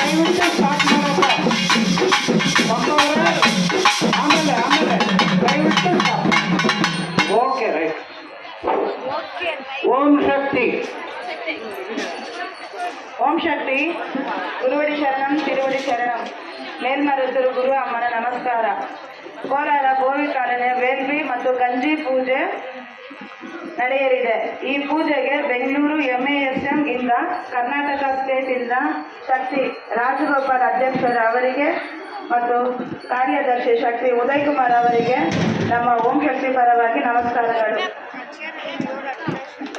ದಯವಿಟ್ಟು ಸ್ಟಾರ್ಟ್ ಮಾಡಪ್ಪ ಮಕ್ಕಳವರೇ. ಆಮೇಲೆ ದಯವಿಟ್ಟು start. Okay right. Om Shakti. Om Shakti. ಗುರುವಡಿ ಶರಣಂ ತಿರುವಡಿ ಶರಣಂ. ಮೇಲ್ಮರುತ್ತರು ಗುರು ಅಮ್ಮನ ನಮಸ್ಕಾರ. ಕೋಲಾರ ಗೋವಿಕಾಲನೆಯ ವೇಲ್ವಿ ಮತ್ತು ಗಂಜಿ ಪೂಜೆ ನಡೆಯಲಿದೆ. ಈ ಪೂಜೆಗೆ ಬೆಂಗಳೂರು MASM ಇಂದ, ಕರ್ನಾಟಕ ಸ್ಟೇಟ್ ಇಂದ ಶಕ್ತಿ ರಾಜಗೋಪಾಲ್ ಅಧ್ಯಕ್ಷರ ಅವರಿಗೆ ಮತ್ತು ಕಾರ್ಯದರ್ಶಿ ಶಕ್ತಿ ಉದಯ್ ಕುಮಾರ್ ಅವರಿಗೆ ನಮ್ಮ ಓಂ ಶಕ್ತಿ ಪರವಾಗಿ ನಮಸ್ಕಾರಗಳು.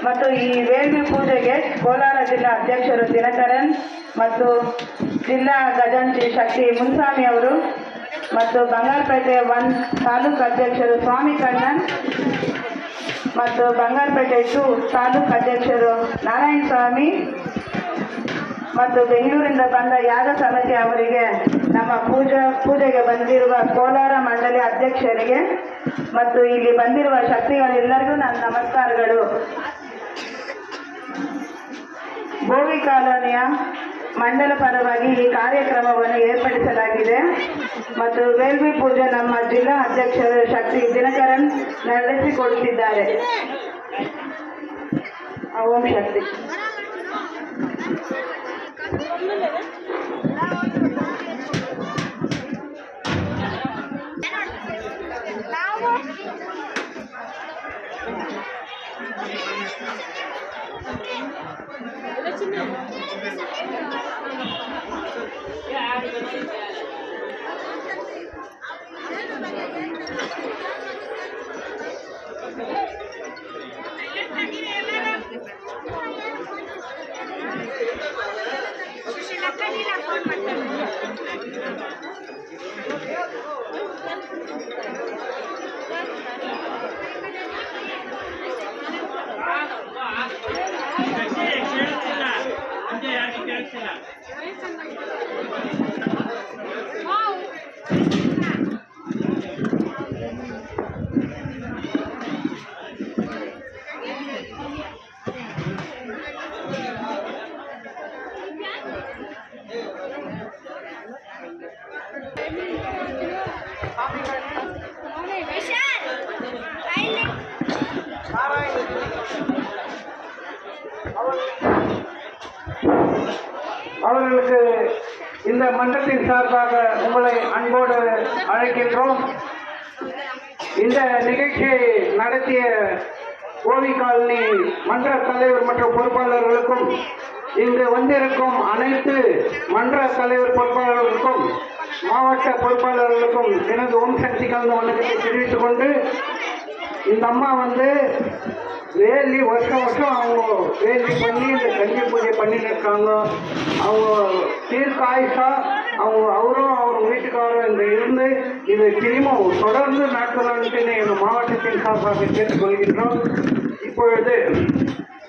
ಮತ್ತು ಈ ವೇಲ್ವಿ ಪೂಜೆಗೆ ಕೋಲಾರ ಜಿಲ್ಲಾ ಅಧ್ಯಕ್ಷರು ದಿನಕರನ್ ಮತ್ತು ಜಿಲ್ಲಾ ಖಜಾಂಚಿ ಶಕ್ತಿ ಮುನ್ಸ್ವಾಮಿ ಅವರು ಮತ್ತು ಬಂಗಾರಪೇಟೆ 1 ತಾಲೂಕು ಅಧ್ಯಕ್ಷರು ಸ್ವಾಮಿ ಕಣ್ಣನ್ ಮತ್ತು ಬಂಗಾರಪೇಟೆ 2 ತಾಲೂಕು ಅಧ್ಯಕ್ಷರು ನಾರಾಯಣ ಸ್ವಾಮಿ ಮತ್ತು ಬೆಂಗಳೂರಿಂದ ಬಂದ ಯಾಗ ಸಮಿತಿ ಅವರಿಗೆ, ನಮ್ಮ ಪೂಜೆಗೆ ಬಂದಿರುವ ಕೋಲಾರ ಮಂಡಳಿ ಅಧ್ಯಕ್ಷರಿಗೆ ಮತ್ತು ಇಲ್ಲಿ ಬಂದಿರುವ ಶಕ್ತಿಗಳೆಲ್ಲರಿಗೂ ನನ್ನ ನಮಸ್ಕಾರಗಳು. ಗೋವಿ ಕಾಲೋನಿಯ ಮಂಡಲ ಪರವಾಗಿ ಈ ಕಾರ್ಯಕ್ರಮವನ್ನು ಏರ್ಪಡಿಸಲಾಗಿದೆ ಮತ್ತು ವೇಲ್ವಿ ಪೂಜೆ ನಮ್ಮ ಜಿಲ್ಲಾ ಅಧ್ಯಕ್ಷರು ಶಕ್ತಿ ದಿನಕರನ್ ನಡೆಸಿಕೊಡುತ್ತಿದ್ದಾರೆ. ಓಂ ಶಕ್ತಿ. அவர்களுக்கு இந்த மன்றத்தின் சார்பாக உங்களை அன்போடு அழைக்கின்றோம். இந்த நிகழ்ச்சியை நடத்திய கோவி காலனி மன்ற தலைவர் மற்றும் பொறுப்பாளர்களுக்கும், இங்கு வந்திருக்கும் அனைத்து மன்ற தலைவர் பொறுப்பாளர்களுக்கும், மாவட்ட பொறுப்பாளர்களுக்கும் எனது ஓம் சக்தி கலந்த வணக்கத்தை தெரிவித்துக் கொண்டு, இந்த அம்மா வேலி வருஷம் அவங்க வேலி பண்ணி இந்த கஞ்சி பூஜை பண்ணிட்டு இருக்காங்க. அவங்க தீர்க்க ஆயுஷா அவரும் அவர் வீட்டுக்காரரும் இந்த இருந்து இது திரும்பவும் தொடர்ந்து நடத்தலான்ட்டு எங்கள் மாவட்டத்தின் சார்பாக கேட்டுக்கொள்கின்றோம். இப்பொழுது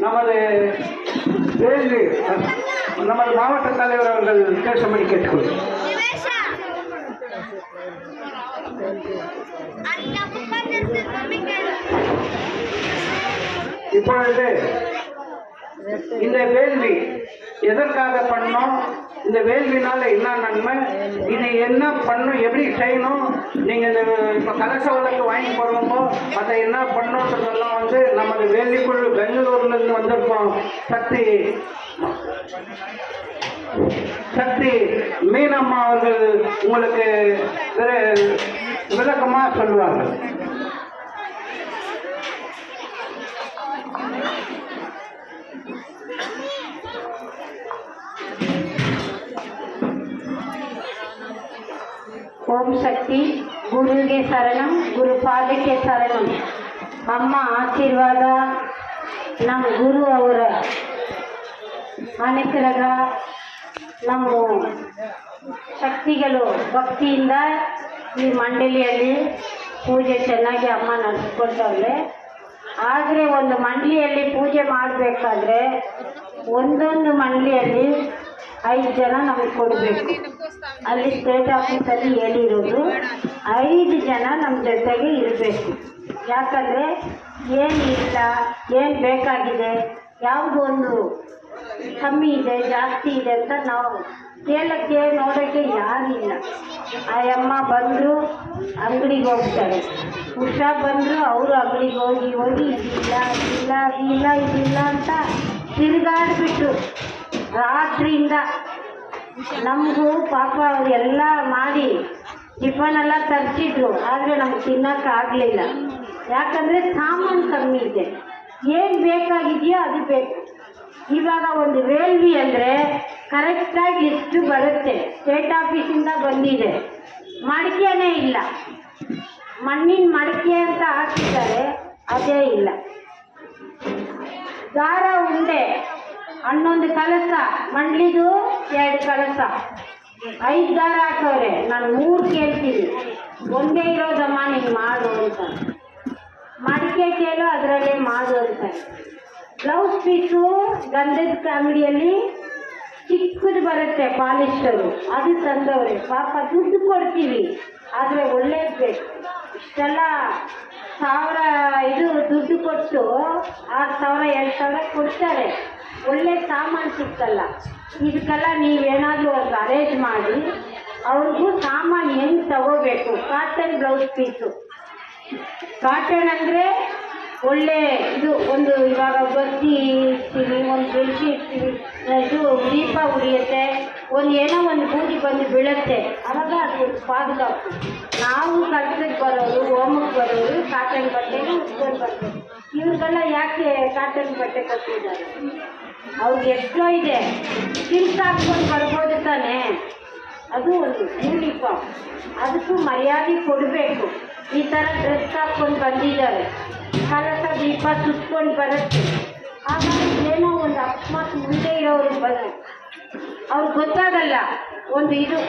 நமது வேலி நமது மாவட்ட தலைவர் அவர்கள் பேசும்படி கேட்டுக்கொள்கிறோம். இப்பொழுது இந்த வேள்வி எதற்காக பண்ணோம், இந்த வேள்வினால என்ன நன்மை, இதை என்ன பண்ணும், எப்படி செய்யணும், நீங்கள் இந்த இப்போ கலச விளக்கு வாங்கி போடுறோமோ அதை என்ன பண்ணணுன்றதெல்லாம் நமது வேள்விக்குழு பெங்களூர்லேருந்து வந்திருக்கோம். சக்தி மீனம்மா அவர்கள் உங்களுக்கு விளக்கமாக சொல்லுவார்கள். ಓಂ ಶಕ್ತಿ. ಗುರುಗೆ ಶರಣಂ, ಗುರುಪಾದಕ್ಕೆ ಶರಣಂ. ಅಮ್ಮ ಆಶೀರ್ವಾದ, ನಮ್ಮ ಗುರು ಅವರ ಅನುಗ್ರಹ, ನಮ್ಮ ಶಕ್ತಿಗಳು ಭಕ್ತಿಯಿಂದ ಈ ಮಂಡಳಿಯಲ್ಲಿ ಪೂಜೆ ಚೆನ್ನಾಗಿ ಅಮ್ಮ ನಡೆಸ್ಕೊಳ್ತಾವೆ. ಆದರೆ ಒಂದು ಮಂಡಳಿಯಲ್ಲಿ ಪೂಜೆ ಮಾಡಬೇಕಾದ್ರೆ ಒಂದೊಂದು ಮಂಡಳಿಯಲ್ಲಿ 5 ಜನ ನಮಗೆ ಕೊಡಬೇಕು. ಅಲ್ಲಿ ಸ್ಟೇಟ್ ಆಫೀಸಲ್ಲಿ ಹೇಳಿರೋದು 5 ಜನ ನಮ್ಮ ಜೊತೆಗೆ ಇರಬೇಕು. ಯಾಕಂದರೆ ಏನಿಲ್ಲ, ಏನು ಬೇಕಾಗಿದೆ, ಯಾವುದೊಂದು ಕಮ್ಮಿ ಇದೆ ಜಾಸ್ತಿ ಇದೆ ಅಂತ ನಾವು ಕೇಳಕ್ಕೆ ನೋಡೋಕ್ಕೆ ಯಾರಿಲ್ಲ. ಆ ಅಮ್ಮ ಬಂದರು ಅಂಗಡಿಗೆ ಹೋಗ್ತಾರೆ, ಉಷಾ ಬಂದರು ಅವರು ಅಂಗಡಿಗೆ ಹೋಗಿ ಇದಿಲ್ಲ ಇದಿಲ್ಲ ಇದಿಲ್ಲ ಇದಿಲ್ಲ ಅಂತ ತಿರುಗಾಡ್ಬಿಟ್ರು ರಾತ್ರಿಯಿಂದ. ನಮಗೂ ಪಾಪ ಅವರೆಲ್ಲ ಮಾಡಿ ಟಿಫನೆಲ್ಲ ತರಿಸಿದ್ರು, ಆದರೆ ನಮ್ಗೆ ತಿನ್ನೋಕ್ಕಾಗಲಿಲ್ಲ. ಯಾಕಂದರೆ ಸಾಮಾನು ಕಮ್ಮಿ ಇದೆ, ಏನು ಬೇಕಾಗಿದೆಯೋ ಅದು ಬೇಕು. ಇವಾಗ ಒಂದು ವೇಲ್ವಿ ಅಂದರೆ ಕರೆಕ್ಟಾಗಿ ಎಷ್ಟು ಬರುತ್ತೆ, ಸ್ಟೇಟ್ ಆಫೀಸಿಂದ ಬಂದಿದೆ, ಮಡಿಕೆನೇ ಇಲ್ಲ, ಮಣ್ಣಿನ ಮಡಿಕೆ ಅಂತ ಹಾಕಿದ್ದಾರೆ, ಅದೇ ಇಲ್ಲ. ದಾರ ಉಂಡೆ 11 ಕಲಸ, ಮಂಡ್ಲಿದು 2 ಕಲಸ, 5 ದಾರ ಹಾಕವ್ರೆ. ನಾನು 3 ಕೇಳ್ತೀನಿ, ಒಂದೇ ಇರೋದಮ್ಮ ನೀನು ಮಾಡು ಅಂತ. ಮಡಿಕೆ ಕೇಳು, ಅದರಲ್ಲೇ ಮಾಡು ಅಂತ. ಬ್ಲೌಸ್ ಪೀಸು ಗಂಧದ ಅಂಗಡಿಯಲ್ಲಿ ಚಿಕ್ಕದು ಬರುತ್ತೆ ಪಾಲಿಸ್ಟರು, ಅದು ತಂದವ್ರೆ. ಪಾಪ ದುಡ್ಡು ಕೊಡ್ತೀವಿ, ಆದರೆ ಒಳ್ಳೇದು ಬೇಕು. ಇಷ್ಟೆಲ್ಲ ದುಡ್ಡು ಕೊಟ್ಟು 6,000 2,000 ಕೊಡ್ತಾರೆ, ಒಳ್ಳೆ ಸಾಮಾನು ಸಿಕ್ಕಲ್ಲ. ಇದಕ್ಕೆಲ್ಲ ನೀವೇನಾದರೂ ಒಂದು ಅರೇಂಜ್ ಮಾಡಿ ಅವ್ರಿಗೂ ಸಾಮಾನು ಹೆಂಗೆ ತಗೋಬೇಕು. ಕಾಟನ್ ಬ್ಲೌಸ್ ಪೀಸು, ಕಾಟನ್ ಅಂದರೆ ಒಳ್ಳೆ ಇದು. ಒಂದು ಇವಾಗ ಬಸ್ಸಿ ಇರ್ತೀವಿ, ಒಂದು ಬೆಳ್ಸಿ ಇರ್ತೀವಿ, ಇದು ದೀಪ ಉರಿಯುತ್ತೆ, ಏನೋ ಒಂದು ಬೂದಿ ಬಂದು ಬೀಳುತ್ತೆ, ಆವಾಗ ಅದು ಪಾದುಗಾಪು. ನಾವು ಕೆಲಸಕ್ಕೆ ಬರೋರು, ಹೋಮಕ್ಕೆ ಬರೋರು ಕಾಟನ್ ಬಟ್ಟೆನೇ ಉಟ್ಕೊಂಡು ಬರ್ಬೇಕು. ಇವ್ರಿಗೆಲ್ಲ ಯಾಕೆ ಕಾಟನ್ ಬಟ್ಟೆ ಕೊಟ್ಟಿದ್ದಾರೆ? ಅವ್ರಿಗೆ ಎಷ್ಟೋ ಇದೆ, ಸಿಲ್ಕ್ ಹಾಕ್ಕೊಂಡು ಬರ್ಬೋದು ತಾನೆ. ಅದು ಒಂದು ಯೂನಿಫಾರ್ಮ್, ಅದಕ್ಕೂ ಮರ್ಯಾದೆ ಕೊಡಬೇಕು. ಈ ಥರ ಡ್ರೆಸ್ ಹಾಕ್ಕೊಂಡು ಬಂದಿದ್ದಾರೆ, ಕಲಸ ದೀಪ ಸುತ್ಕೊಂಡು ಬರುತ್ತೆ. ಹಾಗಾಗಿ ಏನೋ ಒಂದು ಅಕಸ್ಮಾತ್ ಮುಂದೆ ಇರೋರು ಅವ್ರಿಗೆ ಗೊತ್ತಾಗಲ್ಲ ಒಂದು ಇದು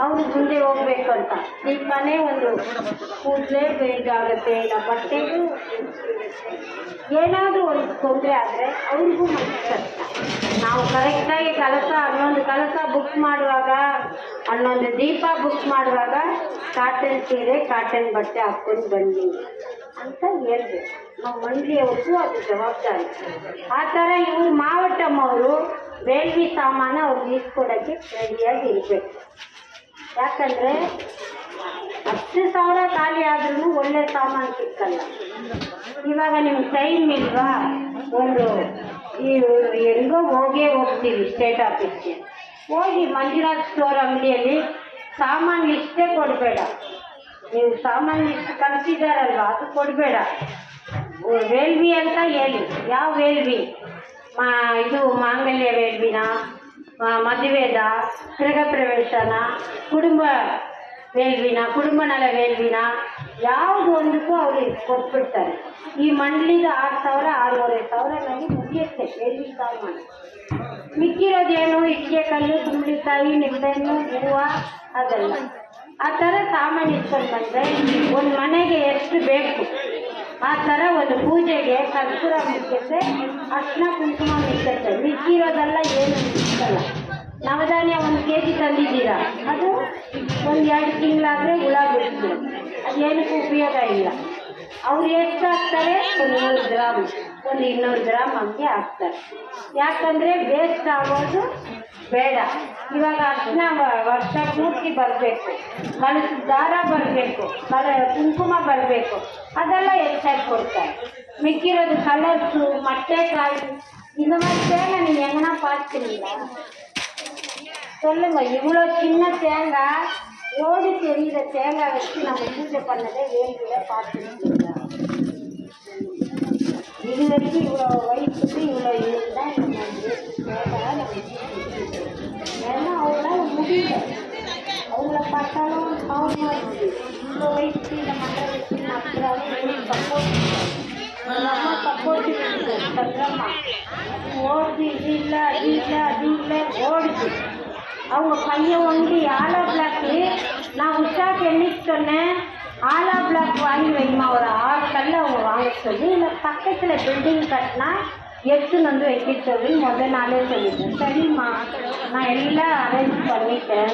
ಅವ್ರಿಗೆ ಮುಂದೆ ಹೋಗ್ಬೇಕು ಅಂತ. ದೀಪನೇ ಒಂದು ಕೂದಲೇ ಇದಾಗುತ್ತೆ, ಇಲ್ಲ ಬಟ್ಟೆಗೂ ಏನಾದರೂ ಒಂದು ತೊಂದರೆ ಆದರೆ ಅವ್ರಿಗೂ ಮನಸ್ಸು ಕಷ್ಟ. ನಾವು ಕರೆಕ್ಟಾಗಿ ಕಲಸ 11 ಕಲಸ ಬುಕ್ ಮಾಡುವಾಗ, 11 ದೀಪ ಬುಕ್ ಮಾಡುವಾಗ ಕಾಟನ್ ಸೀರೆ ಕಾಟನ್ ಬಟ್ಟೆ ಹಾಕ್ಕೊಂಡು ಬನ್ನಿ ಅಂತ ಹೇಳ್ಬೇಕು. ನಾವು ಮಂಡ್ಲಿಯವ್ರಿಗೂ ಅದು ಜವಾಬ್ದಾರಿ. ಆ ಥರ ಇವರು ಮಾವಟ್ಟಮ್ಮವರು ವೇಲ್ವಿ ಸಾಮಾನು ಅವ್ರಿಗೆ ಈಸ್ಕೊಡೋಕ್ಕೆ ರೆಡಿಯಾಗಿ ಇರಬೇಕು. ಯಾಕಂದರೆ 10,000 ಖಾಲಿ ಆದ್ರೂ ಒಳ್ಳೆ ಸಾಮಾನು ಸಿಕ್ಕಲ್ಲ. ಇವಾಗ ನಿಮ್ಗೆ ಟೈಮ್ ಇಲ್ವಾ, ಒಂದು ಹೆಂಗೋ ಹೋಗ್ತೀವಿ ಸ್ಟೇಟ್ ಆಫೀಸ್ಗೆ ಹೋಗಿ ಮಂಜುನಾಥ್ ಸ್ಟೋರ್ ಅಂಗಡಿಯಲ್ಲಿ ಸಾಮಾನು ಲಿಸ್ಟೇ ಕೊಡಬೇಡ. ನೀವು ಸಾಮಾನು ಲಿಸ್ಟ್ ಕಳಿಸಿದಾರಲ್ವ ಅದು ಕೊಡಬೇಡ. ವೇಲ್ವಿ ಅಂತ ಹೇಳಿ, ಯಾವ ವೇಲ್ವಿ, ಇದು ಮಾಂಗಲ್ಯ ವೇಲ್ವಿನ, ಮದುವೆದ, ಗೃಹ ಪ್ರವೇಶನ, ಕುಟುಂಬ ವೇಲ್ವಿನ, ಕುಟುಂಬನಲ ವೇಲ್ವಿನ, ಯಾವುದು ಒಂದಕ್ಕೂ ಅವ್ರಿಗೆ ಕೊಟ್ಬಿಡ್ತಾರೆ. ಈ ಮಂಡ್ಲಿದ 6,000 6,500 ನನಗೆ ಮುಗಿಯುತ್ತೆ ವೇಲ್ವಿ ಸಾಮಾನು. ಮಿಕ್ಕಿರೋದೇನು ಇಟ್ಟಿಗೆ ಕಲ್ಲು, ಕುಂಬಳಕಾಯಿ, ನಿಂಬೆಹಣ್ಣು, ಹೂವು ಅದೆಲ್ಲ. ಆ ಥರ ಸಾಮಾನು ಇಟ್ಕೊಂಡು ಬಂದರೆ ಒಂದು ಮನೆಗೆ ಎಷ್ಟು ಬೇಕು ಆ ಥರ ಒಂದು ಪೂಜೆಗೆ ಕರ್ಪೂರ ಮಿಕ್ಕತ್ತೆ, ಅರ್ಶಿನ ಕುಂಕುಮ ಮಿಕ್ಕತ್ತೆ. ಮಿಕ್ಕಿರೋದೆಲ್ಲ ಏನು ಮಿಕ್ಕಲ್ಲ. ನವಧಾನ್ಯ 1 kg ತಂದಿದ್ದೀರಾ, ಅದು ಒಂದು 2 ತಿಂಗಳಾದರೆ ಹುಳ ಬಿಡ್ತೀವಿ, ಅದೇನಕ್ಕೂ ಉಪಯೋಗ ಇಲ್ಲ. ಅವ್ರು ಎಷ್ಟು ಹಾಕ್ತಾರೆ, ಒಂದು 100 ಗ್ರಾಮ್, ಒಂದು 200 ಗ್ರಾಮ್ ಹಂಗೆ ಹಾಕ್ತಾರೆ. ಯಾಕಂದರೆ ವೇಸ್ಟ್ ಆಗೋದು ಬೇಡ. ಇವಾಗ ಅರ್ಶಿನ ವರ್ಷ ಪೂರ್ತಿ ಬರಬೇಕು, ಕಲಸದ ದಾರ ಬರಬೇಕು, ಕುಂಕುಮ ಬರಬೇಕು, ಅದೆಲ್ಲ ಹೆಚ್ಚಾಗಿ ಕೊಡ್ತಾರೆ. ಮಿಕ್ಕಿರೋದು ಕಲರ್ಸು, ಮೊಟ್ಟೆಕಾಯಿ, இந்த மாதிரி தேங்காய் நீங்கள் எங்கன்னா பார்த்துக்கிறீங்களா சொல்லுங்க. இவ்வளோ சின்ன தேங்காய் ஓடி தெரிகிற தேங்காய் வச்சு நம்ம பூஜை பண்ணதே வேண்டியில் பார்த்துருக்கீங்களா? இது வரைக்கும் இவ்வளோ வயசுக்கு இவ்வளோ இருந்தால் நம்ம தேங்காய் நம்ம ஏன்னா அவங்களால முடியல. அவங்கள பார்த்தாலும் பாவமாக இருக்குது. இவ்வளோ வயசுக்கு இந்த மண்டை வச்சு நம்புறாலும் சப்போர்ட் நம்ம சப்போர்ட் இருக்குது. சந்திரம்மா ஓடுது, இது இல்லை அது இல்லை அது இல்லை ஓடுது. அவங்க பையன் ஒன்று ஆலா பிளாக்கு, நான் உஷாக்கு என்னைக்கு சொன்னேன், ஆலா பிளாக் வாங்கி வைமா, ஒரு 6 கல் அவங்க வாங்க சொல்லி, இல்லை பக்கத்தில் பில்டிங் கட்டினா எடுத்துன்னு வந்து வைக்க சொல்லி முதல் நாளே சொல்லிட்டேன். சரிம்மா நான் எல்லாம் அரேஞ்ச் பண்ணிட்டேன்.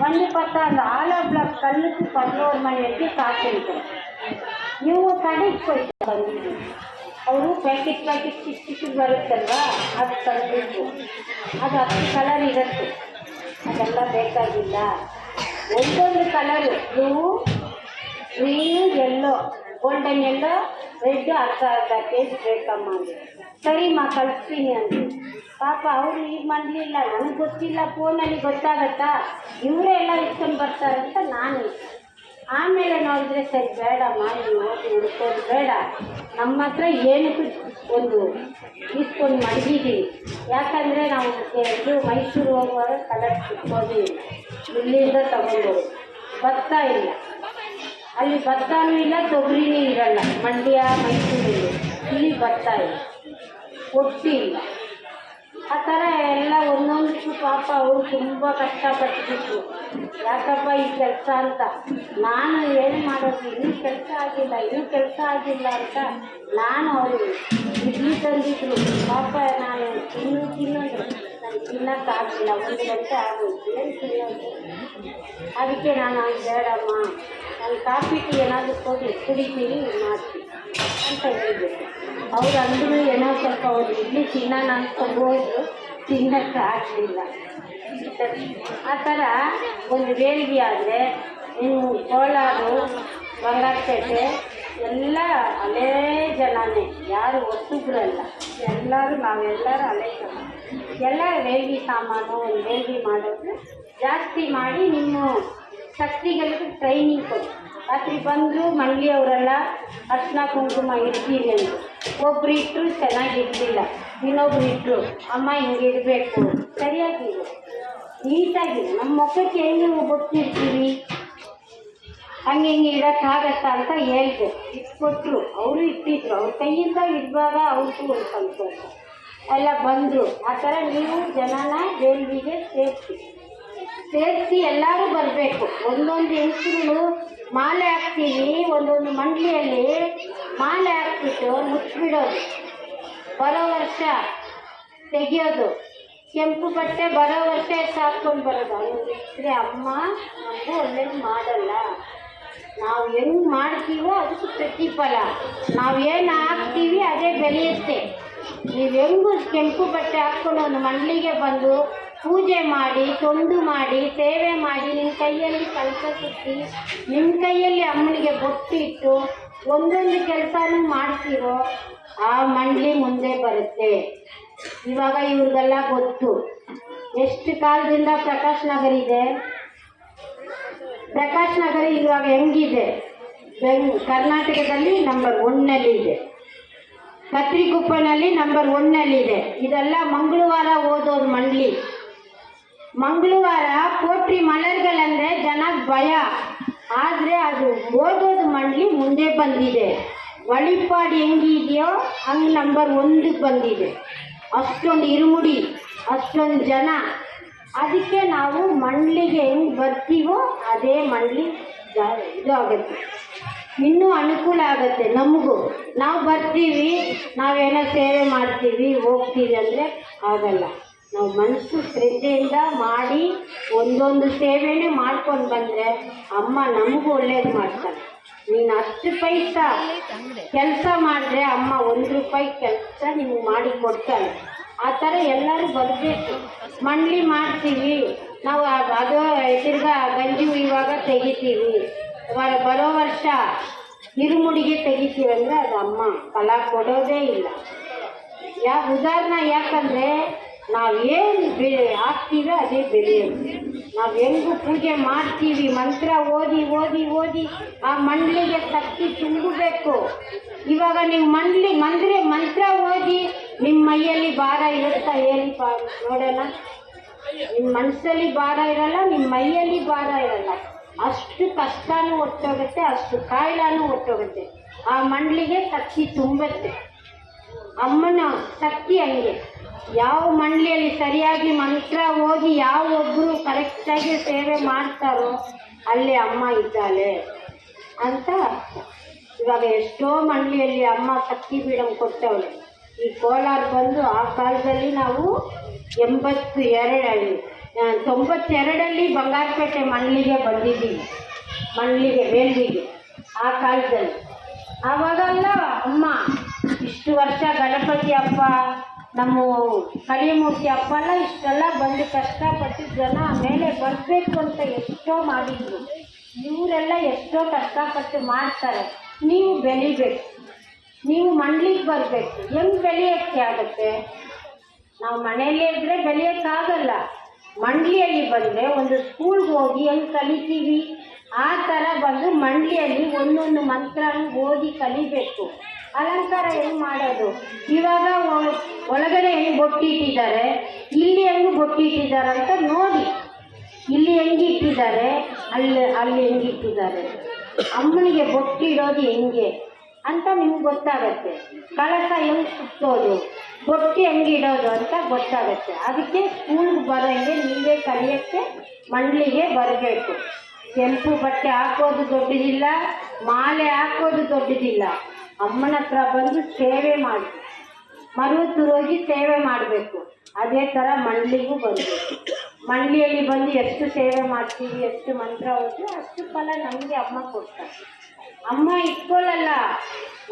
வந்து பார்த்தா அந்த ஆலா பிளாக் கல்லுக்கு 11 மணி வரைக்கும் காத்திருக்கிறேன். ಇವು ಕಡೆಗೆ ಹೋಯ್ತು ಬಂದಿದ್ದು. ಅವರು ಪ್ಯಾಕೆಟ್ ಚಿಕ್ಕ ಚಿಕ್ಕ ಬರುತ್ತಲ್ವ, ಅದು ತರಬೇಕು. ಅದು 10 ಕಲರ್ ಇರುತ್ತೆ. ಬೇಕಾಗಿಲ್ಲ, ಒಂದೊಂದು colour blue, green, yellow, golden yellow, red ಅರ್ಧ ಅರ್ಧ ಕೇಜ್ ಬೇಕಮ್ಮ ಅಂದೆ. ಸರಿಮ್ಮ ಕಳಿಸ್ತೀನಿ ಅಂದೆ. ಪಾಪ ಅವರು ಈಗ ಮಾಡಲಿಲ್ಲ, ನನಗೆ ಗೊತ್ತಿಲ್ಲ, ಫೋನಲ್ಲಿ ಗೊತ್ತಾಗತ್ತಾ, ಇವರೇ ಎಲ್ಲ ಇಟ್ಕೊಂಡು ಬರ್ತಾರಂತ ನಾನು. ಆಮೇಲೆ ನೋಡಿದ್ರೆ ಸರಿ ಬೇಡಮ್ಮ, ನೀವು ಹೋಗಿ ಹುಡ್ಕೋದು ಬೇಡ, ನಮ್ಮ ಹತ್ರ ಏನಕ್ಕೂ ಒಂದು ಇಸ್ಕೊಂಡು ಮಡಗಿದ್ದೀವಿ. ಯಾಕಂದರೆ ನಾವು ಇದು ಮೈಸೂರು ಹೋಗುವಾಗ ಕಲರ್ ಸಿಕ್ಕೋದು ಇಲ್ಲ, ಇಲ್ಲಿಂದ ತಗೊಂಡೋದು. ಭತ್ತ ಇಲ್ಲ, ಅಲ್ಲಿ ಭತ್ತನೂ ಇಲ್ಲ, ತೊಗರಿನೂ ಇರಲ್ಲ. ಮಂಡ್ಯ ಮೈಸೂರಲ್ಲಿ ಇಲ್ಲಿ ಭತ್ತ ಇಲ್ಲ, ಒಟ್ಟು ಇಲ್ಲ. ಆ ಥರ ಎಲ್ಲ ಒಂದೊಂದಕ್ಕೂ ಪಾಪ ಅವರು ತುಂಬ ಕಷ್ಟಪಟ್ಟಿದ್ರು. ಯಾಕಪ್ಪ ಈ ಕೆಲಸ ಅಂತ. ನಾನು ಏನು ಮಾಡೋದು, ಇನ್ನೂ ಕೆಲಸ ಆಗಿಲ್ಲ ಅಂತ ನಾನು ಅವರು ಇಡ್ಲಿ ತಂದಿದ್ರು. ಪಾಪ ನಾನು ತಿನ್ನೋದು ನಾನು ತಿನ್ನೋಕ್ಕಾಗಲಿಲ್ಲ, 1 ಗಂಟೆ ಆಗೋಯ್ತು, ಏನು ತಿನ್ನೋದು. ಅದಕ್ಕೆ ನಾನು ಬೇಡಮ್ಮ, ನಾನು ಕಾಫಿ ಟೀ ಏನಾದರೂ ಕುಡಿತೀನಿ ಮಾಡ್ತೀನಿ ಅಂತ ಹೇಳಿದ್ದೆ. ಅವ್ರು ಅಂದರೂ ಏನೋ ಸ್ವಲ್ಪ ಒಂದು ಇಡ್ಲಿ ತಿನ್ನೋಣ ಅಂದ್ಕೊಂಡು ಹೋದ್ರು, ತಿನ್ನೋಕ್ಕಾಗಲಿಲ್ಲ. ಆ ಥರ ಒಂದು ವೇಲ್ಗೆ ಆದರೆ ಇನ್ನು ಕೋಲಾರ, ಬಂಗಾರಪೇಟೆ ಎಲ್ಲ ಹಳೇ ಜನನೇ, ಯಾರು ಹೊಸಬ್ರಲ್ಲ, ನಾವೆಲ್ಲರೂ ಹಳೇ ಜನ. ಎಲ್ಲ ವೇಲ್ಗೆ ಸಾಮಾನು, ಒಂದು ವೇಲ್ಗೆ ಮಾಡೋದು ಜಾಸ್ತಿ ಮಾಡಿ ನಿಮ್ಮ ಶಕ್ತಿಗಳಿಗೆ ಟ್ರೈನಿಂಗ್ ಕೊಡಿ. ರಾತ್ರಿ ಬಂದರು ಮಂಡ್ಲಿಯವರೆಲ್ಲ ಅರ್ಶಿನ ಕುಂಕುಮ ಇಡ್ತೀವಿ ಅಂದರು. ಒಬ್ರು ಇಟ್ಟರು ಚೆನ್ನಾಗಿರಲಿಲ್ಲ, ಇನ್ನೊಬ್ರು ಇಟ್ಟರು ಅಮ್ಮ ಹಿಂಗೆ ಇಡಬೇಕು, ಸರಿಯಾಗಿದೆ, ನೀಟಾಗಿದೆ. ನಮ್ಮ ಮುಖಕ್ಕೆ ಹೆಂಗೆ ಗೊತ್ತಿರ್ತೀವಿ, ಹಂಗೆ ಹಿಂಗೆ ಇಡೋಕ್ಕಾಗತ್ತಾ ಅಂತ ಹೇಳಿದೆ. ಇಟ್ಕೊಟ್ರು, ಅವರು ಇಟ್ಟಿದ್ರು. ಅವ್ರ ಕೈಯಿಂದ ಇಡುವಾಗ ಅವ್ರಿಗೂ ಒಂದು ಸಂತೋಷ. ಎಲ್ಲ ಬಂದರು. ಆ ಥರ ನೀವು ಜನನ ವೇಲ್ವಿಗೆ ಸೇರಿಸಿ ಎಲ್ಲರೂ ಬರಬೇಕು. ಒಂದೊಂದು ಹೆಂಗಸರು ಮಾಲೆ ಹಾಕ್ತೀವಿ, ಒಂದೊಂದು ಮಂಡ್ಲಿಯಲ್ಲಿ ಮಾಲೆ ಹಾಕ್ಬಿಟ್ಟು ಮುಚ್ಚಿಬಿಡೋದು, ಬರೋ ವರ್ಷ ತೆಗಿಯೋದು. ಕೆಂಪು ಬಟ್ಟೆ ಬರೋ ವರ್ಷ ಹಾಕ್ಕೊಂಡು ಬರೋದು. ಹಂಗಿದ್ರೆ ಅಮ್ಮ ನಮಗೂ ಒಳ್ಳೇದು ಮಾಡಲ್ಲ. ನಾವು ಹೆಂಗೆ ಮಾಡ್ತೀವೋ ಅದಕ್ಕೆ ಪ್ರತಿಫಲ, ನಾವೇನು ಹಾಕ್ತೀವಿ ಅದೇ ಬೆಳೆಯುತ್ತೆ. ನೀವು ಹೆಂಗೂ ಕೆಂಪು ಬಟ್ಟೆ ಹಾಕ್ಕೊಂಡು ಒಂದು ಮಂಡ್ಲಿಗೆ ಬಂದು ಪೂಜೆ ಮಾಡಿ, ತೊಂಡು ಮಾಡಿ, ಸೇವೆ ಮಾಡಿ, ನಿಮ್ಮ ಕೈಯಲ್ಲಿ ಕಲಶ ಸುತ್ತಿ, ನಿಮ್ಮ ಕೈಯಲ್ಲಿ ಅಮ್ಮನಿಗೆ ಬೊಟ್ಟು ಇಟ್ಟು ಒಂದೊಂದು ಕೆಲಸನೂ ಮಾಡ್ತೀರೋ ಆ ಮಂಡ್ಲಿ ಮುಂದೆ ಬರುತ್ತೆ. ಇವಾಗ ಇವ್ರಿಗೆಲ್ಲ ಗೊತ್ತು. ಎಷ್ಟು ಕಾಲದಿಂದ ಪ್ರಕಾಶ್ ನಗರ ಇದೆ. ಪ್ರಕಾಶ್ ನಗರ ಇವಾಗ ಹೆಂಗಿದೆ, ಕರ್ನಾಟಕದಲ್ಲಿ ನಂಬರ್ 1ನಲ್ಲಿ ಇದೆ, ಕತ್ರಿಗುಪ್ಪನಲ್ಲಿ ನಂಬರ್ 1ನಲ್ಲಿದೆ. ಇದೆಲ್ಲ ಮಂಗಳವಾರ ಓದೋದು ಮಂಡ್ಲಿ. ಮಂಗಳವಾರ ಕೋಟ್ರಿ ಮಲರ್ಗಳಂದರೆ ಜನ ಭಯ, ಆದರೆ ಅದು ಓದೋದು ಮಂಡ್ಲಿ ಮುಂದೆ ಬಂದಿದೆ. ವಳಿಪಾಡಿ ಹೆಂಗಿದೆಯೋ ಹಂಗೆ ನಂಬರ್ 1ಗೆ ಬಂದಿದೆ. ಅಷ್ಟೊಂದು ಇರುಮುಡಿ, ಅಷ್ಟೊಂದು ಜನ. ಅದಕ್ಕೆ ನಾವು ಮಂಡ್ಲಿಗೆ ಹೆಂಗೆ ಬರ್ತೀವೋ ಅದೇ ಮಂಡ್ಲಿ ಇದು ಆಗುತ್ತೆ, ಇನ್ನೂ ಅನುಕೂಲ ಆಗುತ್ತೆ ನಮಗೂ. ನಾವು ಬರ್ತೀವಿ, ನಾವೇನೋ ಸೇವೆ ಮಾಡ್ತೀವಿ, ಹೋಗ್ತೀವಿ ಅಂದರೆ ಆಗಲ್ಲ. ನಾವು ಮನಸ್ಸು ಶ್ರದ್ಧೆಯಿಂದ ಮಾಡಿ ಒಂದೊಂದು ಸೇವೆನೇ ಮಾಡ್ಕೊಂಡು ಬಂದರೆ ಅಮ್ಮ ನಮಗೂ ಒಳ್ಳೇದು ಮಾಡ್ತಾರೆ. ನೀನು 10 ಪೈಸಾ ಕೆಲಸ ಮಾಡಿದ್ರೆ ಅಮ್ಮ 1 ರೂಪಾಯಿ ಕೆಲಸ ನಿಮ್ಗೆ ಮಾಡಿ ಕೊಡ್ತಾಳೆ. ಆ ಥರ ಎಲ್ಲರೂ ಬರಬೇಕು. ಮಂಡ್ಲಿ ಮಾಡ್ತೀವಿ ನಾವು, ಅದು ತಿರ್ಗಾ ಗಂಜಿ ಇವಾಗ ತೆಗಿತೀವಿ, ಬರೋ ವರ್ಷ ಇರುಮುಡಿಗೆ ತೆಗಿತೀವಿ ಅಂದರೆ ಅದು ಅಮ್ಮ ಫಲ ಕೊಡೋದೇ ಇಲ್ಲ. ಉದಾಹರಣೆ, ಯಾಕಂದರೆ ನಾವೇನು ಹಾಕ್ತೀವಿ ಅದೇ ಬೆಳೆಯೋದು. ನಾವು ಹೆಂಗೂ ಪೂಜೆ ಮಾಡ್ತೀವಿ, ಮಂತ್ರ ಓದಿ ಓದಿ ಓದಿ ಆ ಮಂಡ್ಲಿಗೆ ಶಕ್ತಿ ತುಂಬಬೇಕು. ಇವಾಗ ನೀವು ಮಂತ್ರ ಓದಿ ನಿಮ್ಮ ಮೈಯಲ್ಲಿ ಭಾರ ಇರುತ್ತಾ ಹೇಳಿ ನೋಡೋಣ. ನಿಮ್ಮ ಮನಸ್ಸಲ್ಲಿ ಭಾರ ಇರಲ್ಲ, ನಿಮ್ಮ ಮೈಯಲ್ಲಿ ಭಾರ ಇರಲ್ಲ. ಅಷ್ಟು ಕಷ್ಟನೂ ಹೊಟ್ಟೋಗುತ್ತೆ, ಅಷ್ಟು ಕಾಯಿಲೆನೂ ಹೊಟ್ಟೋಗುತ್ತೆ. ಆ ಮಂಡ್ಲಿಗೆ ಶಕ್ತಿ ತುಂಬುತ್ತೆ. ಅಮ್ಮನ ಶಕ್ತಿ ಹಂಗೆ. ಯಾವ ಮಂಡ್ಲಿಯಲ್ಲಿ ಸರಿಯಾಗಿ ಮಂತ್ರ ಓದಿ ಯಾವೊಬ್ಬರು ಕರೆಕ್ಟಾಗಿ ಸೇವೆ ಮಾಡ್ತಾರೋ ಅಲ್ಲಿ ಅಮ್ಮ ಇದ್ದಾಳೆ ಅಂತ. ಇವಾಗ ಎಷ್ಟೋ ಮಂಡ್ಲಿಯಲ್ಲಿ ಅಮ್ಮ ಶಕ್ತಿ ಪೀಠಂ ಕೊಟ್ಟವಳೆ. ಈ ಕೋಲಾರ ಬಂದು ಆ ಕಾಲದಲ್ಲಿ ನಾವು 92ರಲ್ಲಿ ಬಂಗಾರಪೇಟೆ ಮಂಡ್ಲಿಗೆ ಬಂದಿದ್ದೀವಿ, ಮಂಡ್ಲಿಗೆ ವೇಲ್ವಿಗೆ. ಆ ಕಾಲದಲ್ಲಿ ಆವಾಗೆಲ್ಲ ಅಮ್ಮ ಇಷ್ಟು ವರ್ಷ ಗಣಪತಿ ಹಬ್ಬ ನಮ್ಮ ಕಲಿಮೂರ್ತಿ ಹಬ್ಬ ಎಲ್ಲ ಇಷ್ಟೆಲ್ಲ ಬಂದು ಕಷ್ಟಪಟ್ಟು ಜನ ಮೇಲೆ ಬರಬೇಕು ಅಂತ ಎಷ್ಟೋ ಮಾಡಿದ್ರು. ಇವರೆಲ್ಲ ಎಷ್ಟೋ ಕಷ್ಟಪಟ್ಟು ಮಾಡ್ತಾರೆ. ನೀವು ಬೆಳಿಬೇಕು, ನೀವು ಮಂಡ್ಲಿಗೆ ಬರಬೇಕು. ಹೆಂಗೆ ಬೆಳೆಯೋಕ್ಕೆ ಆಗುತ್ತೆ? ನಾವು ಮನೆಯಲ್ಲೇ ಇದ್ದರೆ ಬೆಳೆಯೋಕ್ಕಾಗಲ್ಲ. ಮಂಡ್ಲಿಯಲ್ಲಿ ಬಂದರೆ ಒಂದು ಸ್ಕೂಲ್ಗೆ ಹೋಗಿ ಹೆಂಗೆ ಕಲಿತೀವಿ ಆ ಥರ ಬಂದು ಮಂಡ್ಲಿಯಲ್ಲಿ ಒಂದೊಂದು ಮಂತ್ರನೂ ಓದಿ ಕಲಿಬೇಕು. ಅಲಂಕಾರ ಹೆಂಗೆ ಮಾಡೋದು? ಇವಾಗ ಒಳಗಡೆ ಹೆಂಗೆ ಬೊಟ್ಟಿಟ್ಟಿದ್ದಾರೆ, ಇಲ್ಲಿ ಹೆಂಗೆ ಬೊಟ್ಟಿಟ್ಟಿದ್ದಾರೆ ಅಂತ ನೋಡಿ. ಇಲ್ಲಿ ಹೆಂಗೆ ಇಟ್ಟಿದ್ದಾರೆ, ಅಲ್ಲಿ ಹೆಂಗೆ ಇಟ್ಟಿದ್ದಾರೆ, ಅಮ್ಮನಿಗೆ ಬೊಟ್ಟಿಡೋದು ಹೆಂಗೆ ಅಂತ ನಿಮ್ಗೆ ಗೊತ್ತಾಗತ್ತೆ. ಕಳಸ ಹೆಂಗೆ ಸುತ್ತೋದು, ಬೊಟ್ಟಿ ಹೆಂಗೆ ಇಡೋದು ಅಂತ ಗೊತ್ತಾಗತ್ತೆ. ಅದಕ್ಕೆ ಸ್ಕೂಲ್ಗೆ ಬರೋಂಗೆ ನೀವೇ ಕಲಿಯೋಕ್ಕೆ ಮಂಡ್ಲಿಗೆ ಬರಬೇಕು. ಕೆಂಪು ಬಟ್ಟೆ ಹಾಕೋದು ದೊಡ್ಡದಿಲ್ಲ, ಮಾಲೆ ಹಾಕೋದು ದೊಡ್ಡದಿಲ್ಲ. ಅಮ್ಮನ ಹತ್ರ ಬಂದು ಸೇವೆ ಮಾಡಿ, ಮರುವತ್ತೂರೋಗಿ ಸೇವೆ ಮಾಡಬೇಕು. ಅದೇ ಥರ ಮಂಡ್ಲಿಗೂ ಬರಬೇಕು. ಮಂಡ್ಲಿಯಲ್ಲಿ ಬಂದು ಎಷ್ಟು ಸೇವೆ ಮಾಡ್ತೀವಿ, ಎಷ್ಟು ಮಂತ್ರ ಓದಿ ಅಷ್ಟು ಫಲ ನಮಗೆ ಅಮ್ಮ ಕೊಡ್ತಾರೆ. ಅಮ್ಮ ಇಟ್ಕೊಳ್ಳಲ್ಲ,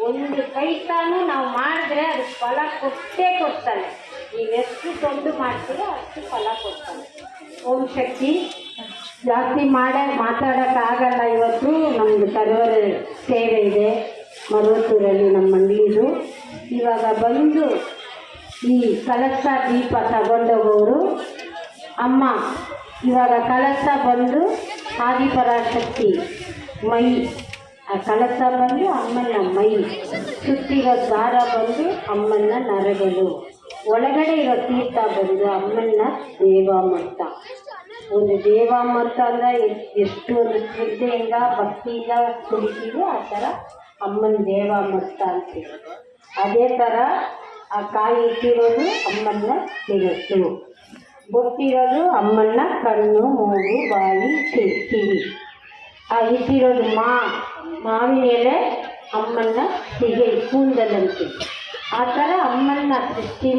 ಒಂದು ಪೈಸಾನು ನಾವು ಮಾಡಿದ್ರೆ ಅದು ಫಲ ಕೊಟ್ಟೇ ಕೊಡ್ತಾನೆ. ನೀವೆಷ್ಟು ತೊಂದು ಮಾಡ್ತೀರೋ ಅಷ್ಟು ಫಲ ಕೊಡ್ತಾನೆ. ಓಂ ಶಕ್ತಿ. ಜಾಸ್ತಿ ಮಾತಾಡೋಕ್ಕಾಗಲ್ಲ. ಇವತ್ತು ನಮ್ಮದು ಸರ್ವರ್ ಸೇವೆ ಇದೆ ಮರುವತ್ತೂರಲ್ಲಿ, ನಮ್ಮ ಮಂಡ್ಲಿದು. ಇವಾಗ ಬಂದು ಈ ಕಲಶ ದೀಪ ತಗೊಂಡೋಗೋರು ಅಮ್ಮ. ಇವಾಗ ಕಲಶ ಬಂದು ಆದಿಪರಾಶಕ್ತಿ ಮೈ, ಆ ಕಲಶ ಬಂದು ಅಮ್ಮನ ಮೈ, ಸುತ್ತಿರೋ ದಾರ ಬಂದು ಅಮ್ಮನ ನರಗಳು, ಒಳಗಡೆ ಇರೋ ತೀರ್ಥ ಬಂದು ಅಮ್ಮನ ದೇವಾಮೃತ. ಒಂದು ದೇವಾಮೃತ ಅಂದರೆ ಎಷ್ಟು ಒಂದು ಶ್ರದ್ಧೆಯಿಂದ ಭಕ್ತಿಯಿಂದ ಕುಡಿತೀವಿ, ಆ ಥರ ಅಮ್ಮನ ದೇವಾಮೃತ ಅಂತೀವಿ. ಅದೇ ಥರ ಆ ಕಾಯಿ ಇಟ್ಟಿರೋದು ಅಮ್ಮನ ಶಿರಸ್ಸು, ಬೊಟ್ಟಿರೋದು ಅಮ್ಮನ ಕಣ್ಣು, ಮೂಗು, ಬಾಯಿ, ಕಿವಿ. ಆ ಇಟ್ಟಿರೋದು ಮಾವಿನ ಎಲೆ ಅಮ್ಮನ ಸಿಗೆ ಕೂದಲಂತೆ. ಆ ಥರ ಅಮ್ಮನ ಸೃಷ್ಟಿ